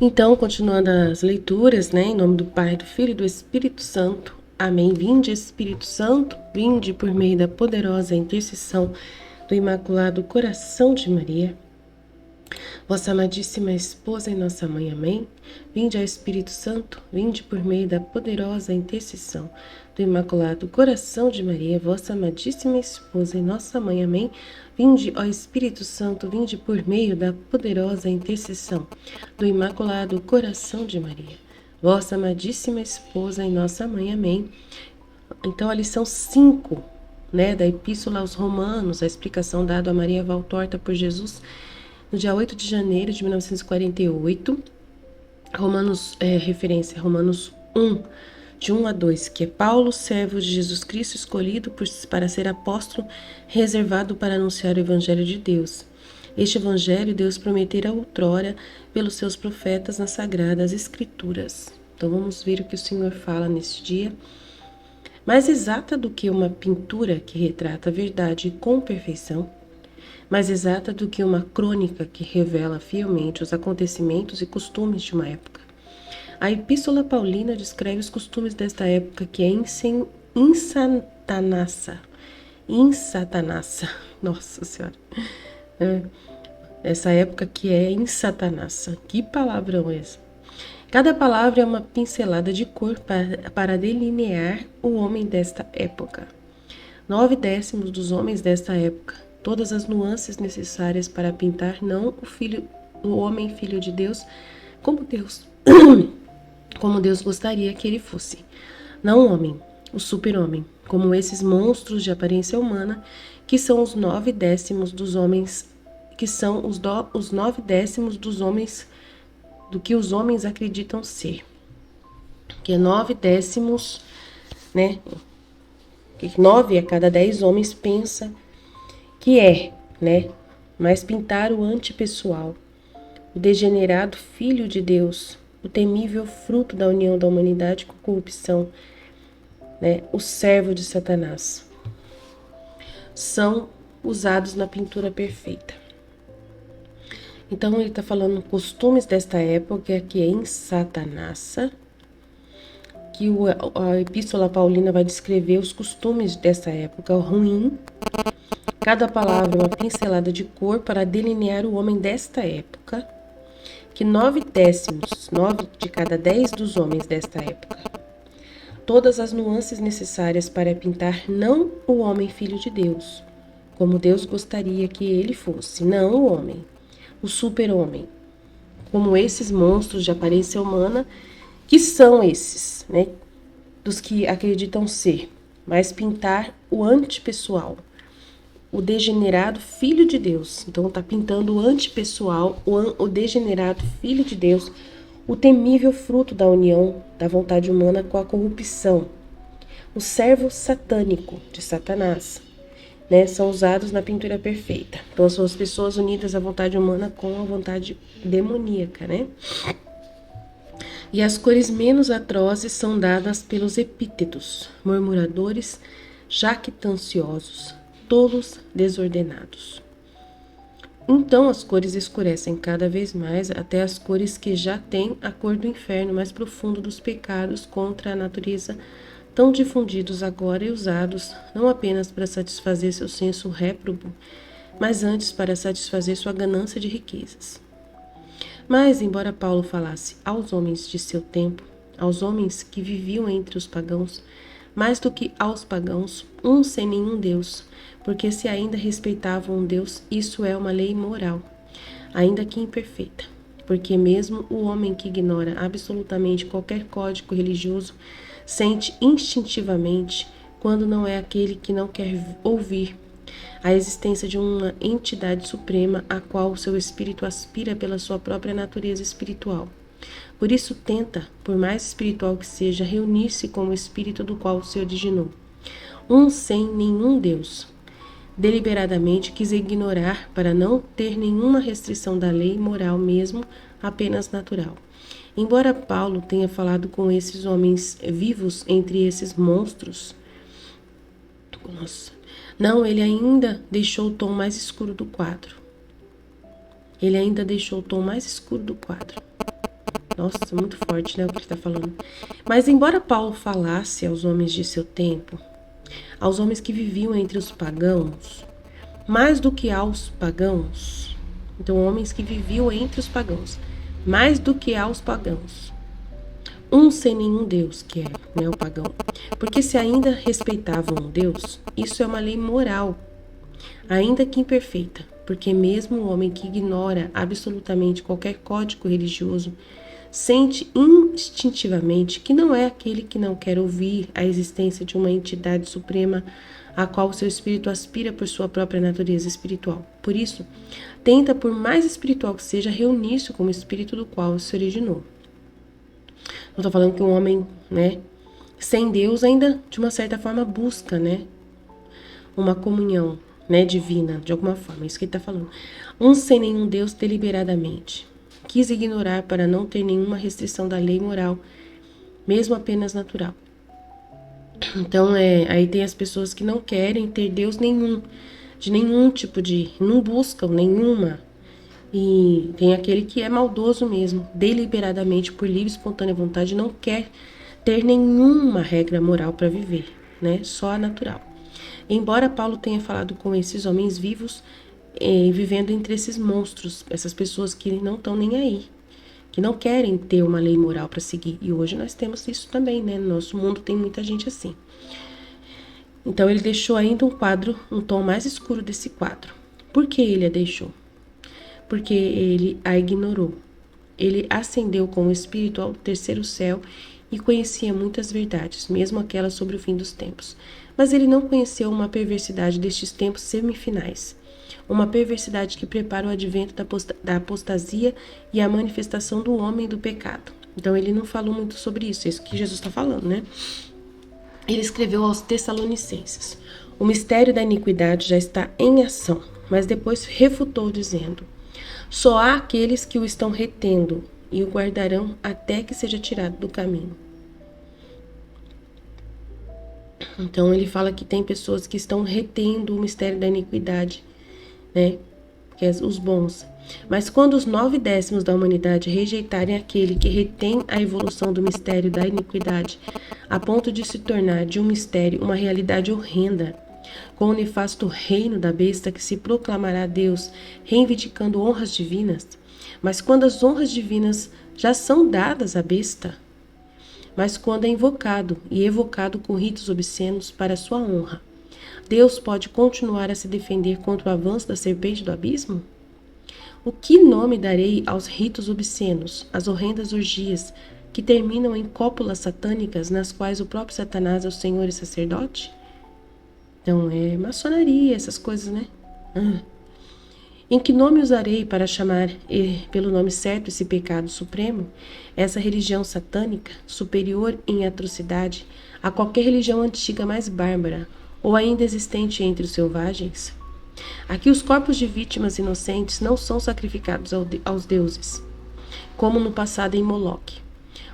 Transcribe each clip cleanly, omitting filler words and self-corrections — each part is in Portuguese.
Então, continuando as leituras, né, em nome do Pai, do Filho e do Espírito Santo. Amém. Vinde, Espírito Santo, vinde por meio da poderosa intercessão do Imaculado Coração de Maria, vossa amadíssima esposa e nossa mãe. Amém. Vinde, ao Espírito Santo, vinde por meio da poderosa intercessão do Imaculado Coração de Maria, vossa amadíssima esposa e nossa mãe. Amém. Vinde, ó Espírito Santo, vinde por meio da poderosa intercessão do Imaculado Coração de Maria, vossa amadíssima esposa e nossa mãe. Amém. Então, a lição 5, né, da Epístola aos Romanos, a explicação dada a Maria Valtorta por Jesus, no dia 8 de janeiro de 1948, Romanos, referência a Romanos 1, de 1 a 2, que é Paulo, servo de Jesus Cristo, escolhido para ser apóstolo, reservado para anunciar o Evangelho de Deus. Este Evangelho Deus prometera outrora pelos seus profetas nas Sagradas Escrituras. Então vamos ver o que o Senhor fala neste dia. Mais exata do que uma pintura que retrata a verdade com perfeição, mais exata do que uma crônica que revela fielmente os acontecimentos e costumes de uma época. A Epístola Paulina descreve os costumes desta época, que é insatanassa. Nossa Senhora. Essa época que é insatanassa. Que palavrão é essa? Cada palavra é uma pincelada de cor para delinear o homem desta época. 9/10 dos homens desta época. Todas as nuances necessárias para pintar não o homem filho de Deus como Deus gostaria que ele fosse. Não o homem, o super-homem, como esses monstros de aparência humana, que são os 9/10 dos homens, que são os 9/10 dos homens, do que os homens acreditam ser. Que é 9/10, né? Que 9 a cada 10 homens pensa que é, né? Mas pintar o antipessoal, o degenerado filho de Deus, o temível fruto da união da humanidade com a corrupção, né, o servo de Satanás, são usados na pintura perfeita. Então ele está falando costumes desta época, que é em Satanás, que a Epístola Paulina vai descrever os costumes desta época ruim. Cada palavra é uma pincelada de cor para delinear o homem desta época, que 9/10, 9 de cada 10 dos homens desta época. Todas as nuances necessárias para pintar não o homem filho de Deus, como Deus gostaria que ele fosse, não o homem, o super-homem, como esses monstros de aparência humana, que são esses, né, dos que acreditam ser, mas pintar o antipessoal, o degenerado filho de Deus. Então está pintando o antipessoal, o degenerado filho de Deus, o temível fruto da união da vontade humana com a corrupção, o servo satânico de Satanás, né, são usados na pintura perfeita. Então são as pessoas unidas à vontade humana com a vontade demoníaca, né? E as cores menos atrozes são dadas pelos epítetos, murmuradores, jactanciosos, tolos, desordenados. Então as cores escurecem cada vez mais até as cores que já têm a cor do inferno mais profundo dos pecados contra a natureza, tão difundidos agora e usados não apenas para satisfazer seu senso réprobo, mas antes para satisfazer sua ganância de riquezas. Mas, embora Paulo falasse aos homens de seu tempo, aos homens que viviam entre os pagãos, mais do que aos pagãos, uns sem nenhum Deus, porque se ainda respeitavam um Deus, isso é uma lei moral, ainda que imperfeita, porque mesmo o homem que ignora absolutamente qualquer código religioso sente instintivamente, quando não é aquele que não quer ouvir, a existência de uma entidade suprema a qual o seu espírito aspira pela sua própria natureza espiritual. Por isso tenta, por mais espiritual que seja, reunir-se com o espírito do qual se originou. Um sem nenhum Deus. Deliberadamente quis ignorar para não ter nenhuma restrição da lei moral mesmo, apenas natural. Embora Paulo tenha falado com esses homens vivos entre esses monstros, não, ele ainda deixou o tom mais escuro do quadro. Ele ainda deixou o tom mais escuro do quadro. Nossa, muito forte, né, o que ele está falando. Mas embora Paulo falasse aos homens de seu tempo, aos homens que viviam entre os pagãos, mais do que aos pagãos, então homens que viviam entre os pagãos, mais do que aos pagãos, um sem nenhum Deus, que é, né, o pagão, porque se ainda respeitavam um Deus, isso é uma lei moral, ainda que imperfeita, porque mesmo o homem que ignora absolutamente qualquer código religioso sente instintivamente que não é aquele que não quer ouvir a existência de uma entidade suprema a qual seu espírito aspira por sua própria natureza espiritual. Por isso, tenta, por mais espiritual que seja, reunir-se com o espírito do qual se originou. Não estou falando que um homem, né, sem Deus ainda, de uma certa forma, busca, né, uma comunhão, né, divina, de alguma forma. É isso que ele está falando. Um sem nenhum Deus deliberadamente. Quis ignorar para não ter nenhuma restrição da lei moral, mesmo apenas natural. Então, aí tem as pessoas que não querem ter Deus nenhum, de nenhum tipo de, não buscam nenhuma. E tem aquele que é maldoso mesmo, deliberadamente, por livre e espontânea vontade, não quer ter nenhuma regra moral para viver, né? Só a natural. Embora Paulo tenha falado com esses homens vivos, vivendo entre esses monstros, essas pessoas que não estão nem aí, que não querem ter uma lei moral para seguir. E hoje nós temos isso também, né? No nosso mundo tem muita gente assim. Então ele deixou ainda um tom mais escuro desse quadro. Por que ele a deixou? Porque ele a ignorou. Ele ascendeu com o espírito ao terceiro céu e conhecia muitas verdades, mesmo aquelas sobre o fim dos tempos. Mas ele não conheceu uma perversidade destes tempos semifinais. Uma perversidade que prepara o advento da apostasia e a manifestação do homem do pecado. Então ele não falou muito sobre isso, é isso que Jesus está falando, né? Ele escreveu aos Tessalonicenses: o mistério da iniquidade já está em ação, mas depois refutou dizendo: só há aqueles que o estão retendo e o guardarão até que seja tirado do caminho. Então ele fala que tem pessoas que estão retendo o mistério da iniquidade, né? Que é os bons. Mas quando os 9/10 da humanidade rejeitarem aquele que retém a evolução do mistério da iniquidade, a ponto de se tornar de um mistério uma realidade horrenda, com o nefasto reino da besta que se proclamará a Deus, reivindicando honras divinas, mas quando as honras divinas já são dadas à besta, mas quando é invocado e evocado com ritos obscenos para sua honra, Deus pode continuar a se defender contra o avanço da serpente do abismo? O que nome darei aos ritos obscenos, às horrendas orgias, que terminam em cópulas satânicas nas quais o próprio Satanás é o senhor e sacerdote? Então, é maçonaria, essas coisas, né? Em que nome usarei para chamar pelo nome certo esse pecado supremo, essa religião satânica, superior em atrocidade a qualquer religião antiga mais bárbara ou ainda existente entre os selvagens? Aqui os corpos de vítimas inocentes não são sacrificados aos deuses, como no passado em Moloque.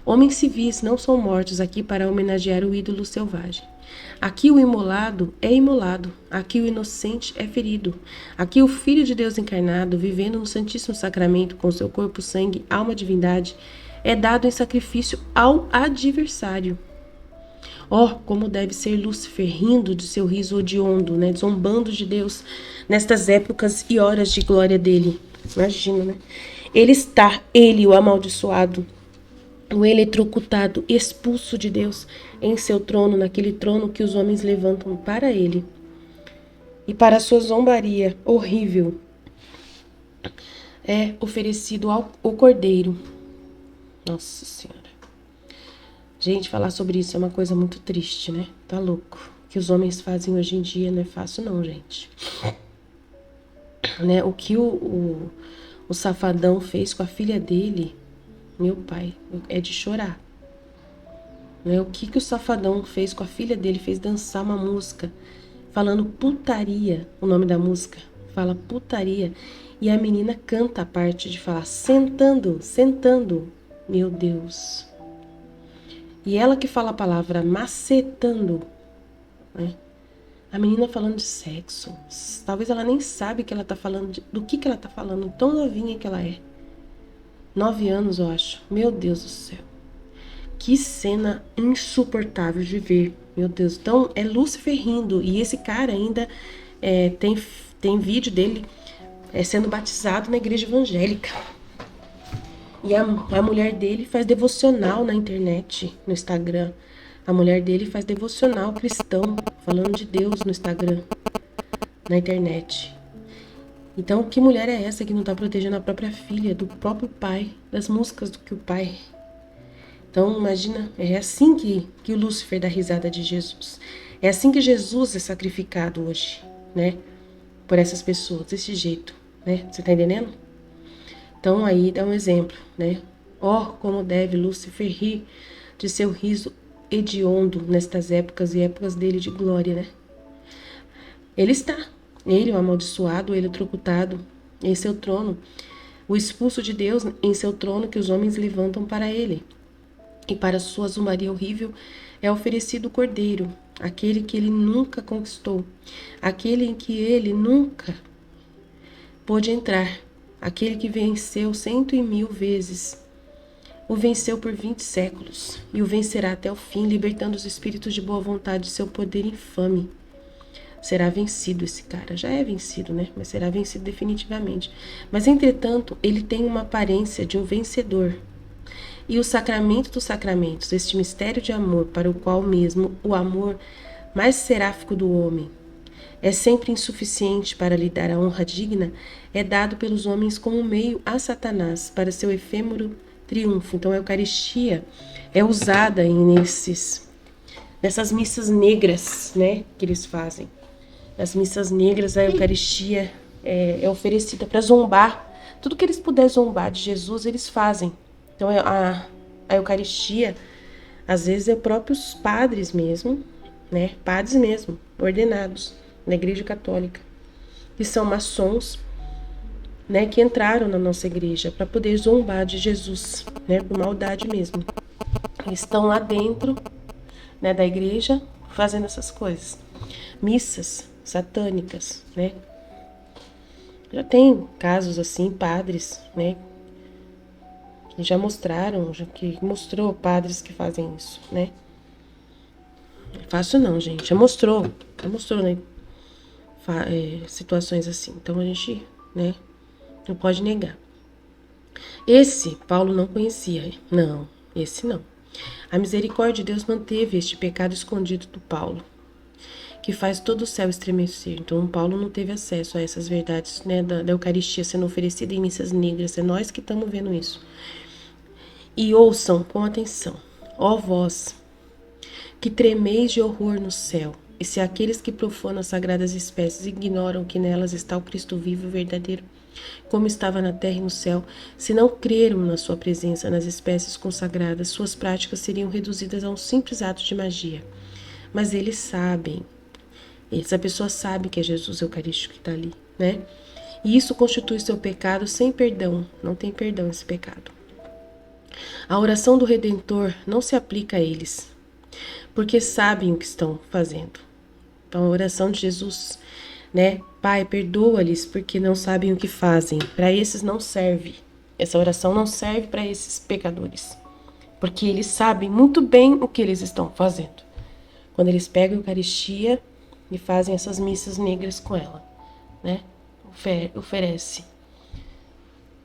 Homens civis não são mortos aqui para homenagear o ídolo selvagem. Aqui o imolado é imolado, aqui o inocente é ferido. Aqui o Filho de Deus encarnado, vivendo no Santíssimo Sacramento com seu corpo, sangue, alma, divindade, é dado em sacrifício ao adversário. Oh, como deve ser Lúcifer rindo de seu riso hediondo, né, zombando de Deus nestas épocas e horas de glória dele. Imagina, né? Ele, o amaldiçoado, o eletrocutado, expulso de Deus em seu trono, naquele trono que os homens levantam para ele. E para sua zombaria horrível é oferecido ao cordeiro. Nossa Senhora. Gente, falar sobre isso é uma coisa muito triste, né? Tá louco. O que os homens fazem hoje em dia não é fácil não, gente. Né? O que o safadão fez com a filha dele, Meu pai, é de chorar. Né? O que o Safadão fez com a filha dele, fez dançar uma música falando putaria, o nome da música, fala putaria, e a menina canta a parte de falar sentando, sentando, meu Deus. E ela que fala a palavra macetando, né? A menina falando de sexo, talvez ela nem sabe que ela tá falando do que ela tá falando, tão novinha que ela é. 9 anos, eu acho, meu Deus do céu. Que cena insuportável de ver. Meu Deus. Então, é Lúcifer rindo. E esse cara ainda tem vídeo dele sendo batizado na igreja evangélica. E a mulher dele faz devocional na internet, no Instagram. A mulher dele faz devocional cristão, falando de Deus no Instagram, na internet. Então, que mulher é essa que não está protegendo a própria filha, do próprio pai, das músicas do que o pai... Então, imagina, é assim que o Lúcifer dá risada de Jesus. É assim que Jesus é sacrificado hoje, né? Por essas pessoas, desse jeito, né? Você tá entendendo? Então, aí dá um exemplo, né? Ó, como deve Lúcifer rir de seu riso hediondo nestas épocas e épocas dele de glória, né? Ele, o amaldiçoado, ele o trocutado, em seu trono, o expulso de Deus em seu trono que os homens levantam para ele. E para sua zombaria horrível é oferecido o cordeiro, aquele que ele nunca conquistou, aquele em que ele nunca pôde entrar, aquele que venceu 100.000 vezes. O venceu por 20 séculos e o vencerá até o fim, libertando os espíritos de boa vontade de seu poder infame. Será vencido esse cara, já é vencido, né? Mas será vencido definitivamente. Mas, entretanto, ele tem uma aparência de um vencedor. E o sacramento dos sacramentos, este mistério de amor para o qual mesmo o amor mais seráfico do homem é sempre insuficiente para lhe dar a honra digna, é dado pelos homens como meio a Satanás para seu efêmero triunfo. Então a Eucaristia é usada nessas missas negras, né, que eles fazem. Nas missas negras a Eucaristia é oferecida para zombar. Tudo que eles puderem zombar de Jesus, eles fazem. Então, a Eucaristia, às vezes, é próprios padres mesmo, né? Padres mesmo, ordenados na Igreja Católica, que são maçons, né? Que entraram na nossa igreja para poder zombar de Jesus, né? Por maldade mesmo. Eles estão lá dentro, né, da igreja fazendo essas coisas. Missas satânicas, né? Já tem casos assim, padres, né? Já mostraram, que mostrou padres que fazem isso, né? Não é fácil não, gente. Já mostrou, né? Situações assim. Então a gente, né? Não pode negar. Esse Paulo não conhecia. Não, esse não. A misericórdia de Deus manteve este pecado escondido do Paulo, que faz todo o céu estremecer. Então, Paulo não teve acesso a essas verdades, né, da Eucaristia sendo oferecida em missas negras. É nós que estamos vendo isso. E ouçam com atenção, ó vós, que tremeis de horror no céu, e se aqueles que profanam as sagradas espécies ignoram que nelas está o Cristo vivo e verdadeiro, como estava na terra e no céu, se não creram na sua presença nas espécies consagradas, suas práticas seriam reduzidas a um simples ato de magia. Mas eles sabem, essa pessoa sabe que é Jesus Eucarístico que está ali, né? E isso constitui seu pecado sem perdão, não tem perdão esse pecado. A oração do Redentor não se aplica a eles, porque sabem o que estão fazendo. Então, a oração de Jesus, né? Pai, perdoa-lhes porque não sabem o que fazem. Para esses não serve. Essa oração não serve para esses pecadores, porque eles sabem muito bem o que eles estão fazendo. Quando eles pegam a Eucaristia e fazem essas missas negras com ela, né? Oferece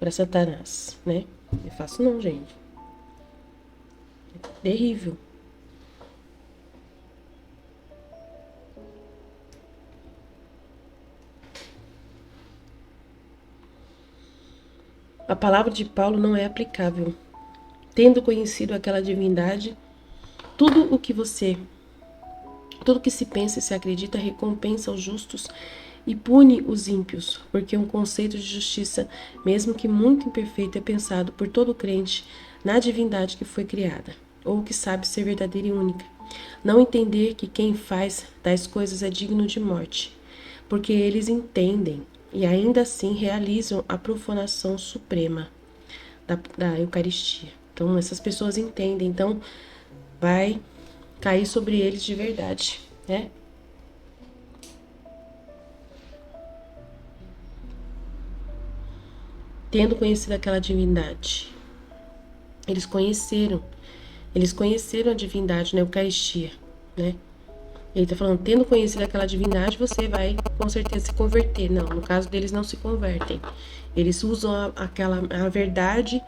para Satanás, né? Não é fácil não, gente. É terrível. A palavra de Paulo não é aplicável. Tendo conhecido aquela divindade, tudo que se pensa e se acredita recompensa aos justos e pune os ímpios, porque um conceito de justiça, mesmo que muito imperfeito, é pensado por todo crente na divindade que foi criada, ou que sabe ser verdadeira e única. Não entender que quem faz tais coisas é digno de morte, porque eles entendem e ainda assim realizam a profanação suprema da Eucaristia. Então, essas pessoas entendem, então vai cair sobre eles de verdade, né? Tendo conhecido aquela divindade. Eles conheceram a divindade na Eucaristia, né? Ele está falando, tendo conhecido aquela divindade, você vai com certeza se converter. Não, no caso deles não se convertem. Eles usam a verdade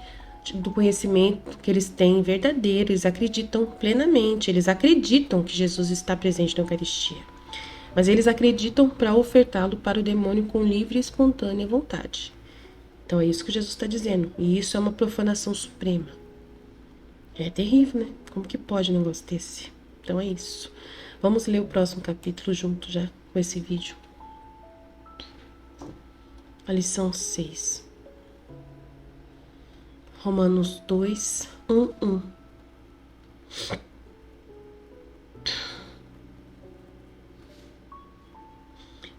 do conhecimento que eles têm verdadeiro, eles acreditam plenamente, eles acreditam que Jesus está presente na Eucaristia. Mas eles acreditam para ofertá-lo para o demônio com livre e espontânea vontade. Então é isso que Jesus está dizendo. E isso é uma profanação suprema. É terrível, né? Como que pode um negócio desse? Então é isso. Vamos ler o próximo capítulo junto já com esse vídeo. A lição 6. Romanos 2, 1.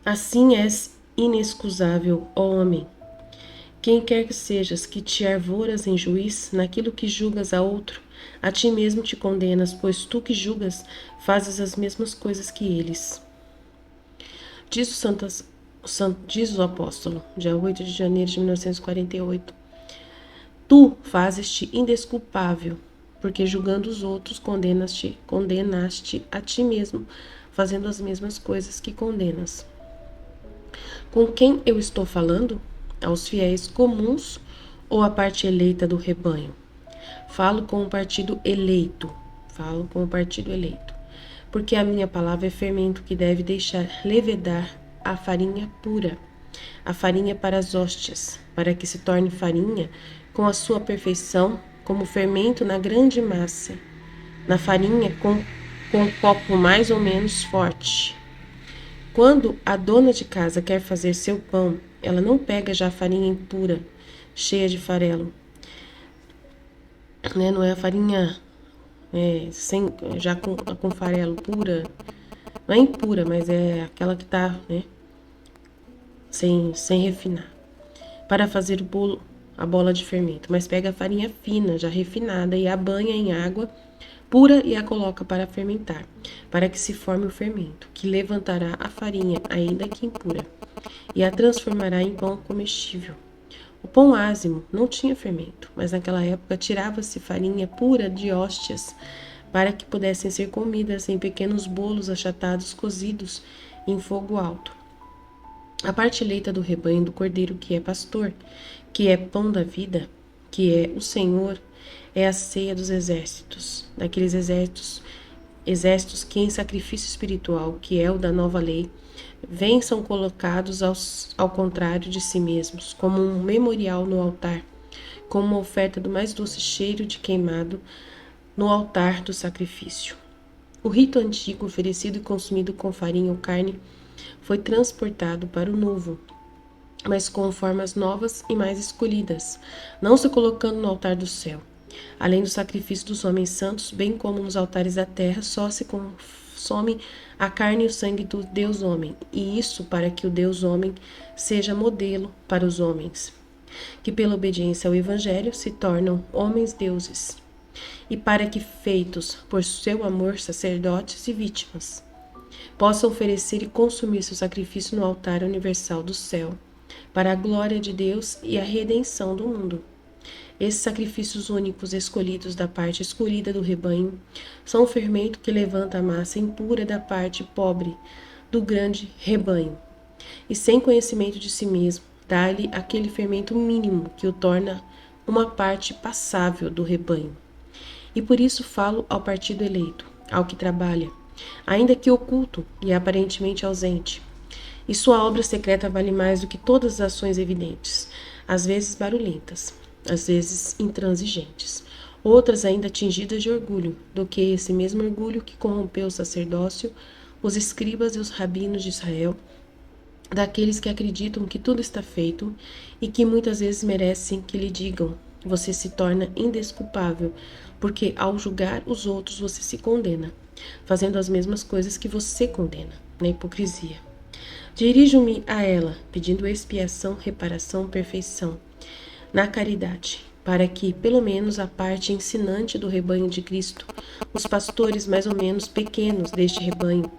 Assim és inexcusável, ó homem, quem quer que sejas, que te arvoras em juiz, naquilo que julgas a outro, a ti mesmo te condenas, pois tu que julgas, fazes as mesmas coisas que eles. Diz o apóstolo, dia 8 de janeiro de 1948. Tu fazes-te indesculpável, porque julgando os outros condenaste a ti mesmo, fazendo as mesmas coisas que condenas. Com quem eu estou falando? Aos fiéis comuns ou à parte eleita do rebanho? Falo com o partido eleito, porque a minha palavra é fermento que deve deixar levedar a farinha pura, a farinha para as hóstias, para que se torne farinha com a sua perfeição, como fermento na grande massa, na farinha com copo mais ou menos forte. Quando a dona de casa quer fazer seu pão, ela não pega já a farinha impura, cheia de farelo, né? Não é a farinha já com farelo pura, não é impura, mas é aquela que tá, né, sem refinar, para fazer o bolo, a bola de fermento. Mas pega a farinha fina, já refinada, e a banha em água pura e a coloca para fermentar, para que se forme o fermento, que levantará a farinha, ainda que impura, e a transformará em pão comestível. O pão ázimo não tinha fermento, mas naquela época tirava-se farinha pura de hóstias, para que pudessem ser comidas em pequenos bolos achatados cozidos em fogo alto. A parte eleita do rebanho do cordeiro, que é pastor, que é pão da vida, que é o Senhor, é a ceia dos exércitos, daqueles exércitos que em sacrifício espiritual, que é o da nova lei, são colocados ao contrário de si mesmos, como um memorial no altar, como uma oferta do mais doce cheiro de queimado no altar do sacrifício. O rito antigo, oferecido e consumido com farinha ou carne, foi transportado para o novo, mas com formas novas e mais escolhidas, não se colocando no altar do céu. Além do sacrifício dos homens santos, bem como nos altares da terra, só se consome a carne e o sangue do Deus homem, e isso para que o Deus homem seja modelo para os homens, que pela obediência ao Evangelho se tornam homens deuses, e para que, feitos por seu amor, sacerdotes e vítimas, possam oferecer e consumir seu sacrifício no altar universal do céu, para a glória de Deus e a redenção do mundo. Esses sacrifícios únicos escolhidos da parte escolhida do rebanho são o fermento que levanta a massa impura da parte pobre do grande rebanho, e sem conhecimento de si mesmo, dá-lhe aquele fermento mínimo que o torna uma parte passável do rebanho. E por isso falo ao partido eleito, ao que trabalha, ainda que oculto e aparentemente ausente. E sua obra secreta vale mais do que todas as ações evidentes, às vezes barulhentas, às vezes intransigentes, outras ainda tingidas de orgulho, do que esse mesmo orgulho que corrompeu o sacerdócio, os escribas e os rabinos de Israel, daqueles que acreditam que tudo está feito e que muitas vezes merecem que lhe digam. Você se torna indesculpável, porque ao julgar os outros você se condena, fazendo as mesmas coisas que você condena, na hipocrisia. Dirijo-me a ela, pedindo expiação, reparação, perfeição, na caridade, para que, pelo menos, a parte ensinante do rebanho de Cristo, os pastores mais ou menos pequenos deste rebanho,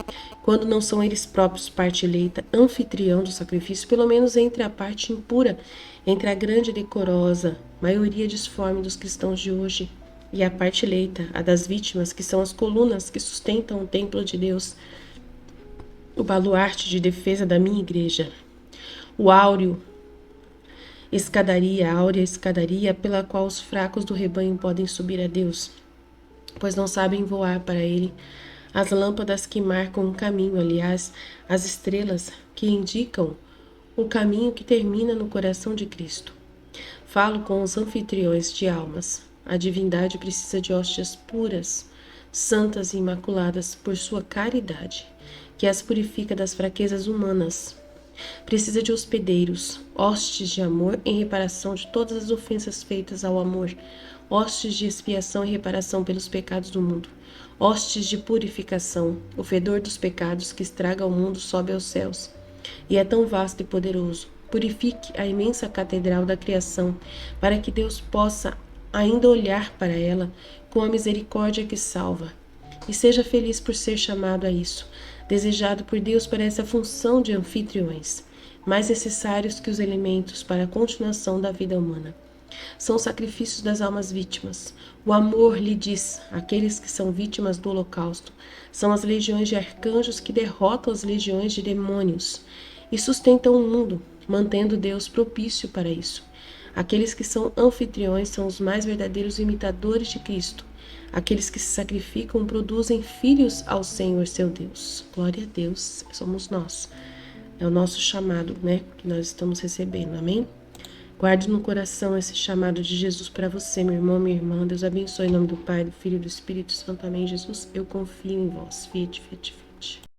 quando não são eles próprios parte eleita, anfitrião do sacrifício, pelo menos entre a parte impura, entre a grande e decorosa maioria disforme dos cristãos de hoje, e a parte eleita, a das vítimas, que são as colunas que sustentam o templo de Deus, o baluarte de defesa da minha igreja, o áureo escadaria, a áurea escadaria pela qual os fracos do rebanho podem subir a Deus, pois não sabem voar para ele. As lâmpadas que marcam o caminho, aliás, as estrelas que indicam o caminho que termina no coração de Cristo. Falo com os anfitriões de almas. A divindade precisa de hóstias puras, santas e imaculadas por sua caridade, que as purifica das fraquezas humanas. Precisa de hospedeiros, hostes de amor em reparação de todas as ofensas feitas ao amor, hostes de expiação e reparação pelos pecados do mundo, hostes de purificação. O fedor dos pecados que estraga o mundo sobe aos céus, e é tão vasto e poderoso. Purifique a imensa catedral da criação, para que Deus possa ainda olhar para ela com a misericórdia que salva. E seja feliz por ser chamado a isso, desejado por Deus para essa função de anfitriões, mais necessários que os elementos para a continuação da vida humana. São os sacrifícios das almas vítimas. O amor lhe diz, aqueles que são vítimas do holocausto, são as legiões de arcanjos que derrotam as legiões de demônios e sustentam o mundo, mantendo Deus propício para isso. Aqueles que são anfitriões são os mais verdadeiros imitadores de Cristo. Aqueles que se sacrificam produzem filhos ao Senhor seu Deus. Glória a Deus, somos nós. É o nosso chamado, né, que nós estamos recebendo, amém? Guarde no coração esse chamado de Jesus para você, meu irmão, minha irmã. Deus abençoe em nome do Pai, do Filho e do Espírito Santo, amém. Jesus, eu confio em vós. Fiat, fiat, fiat.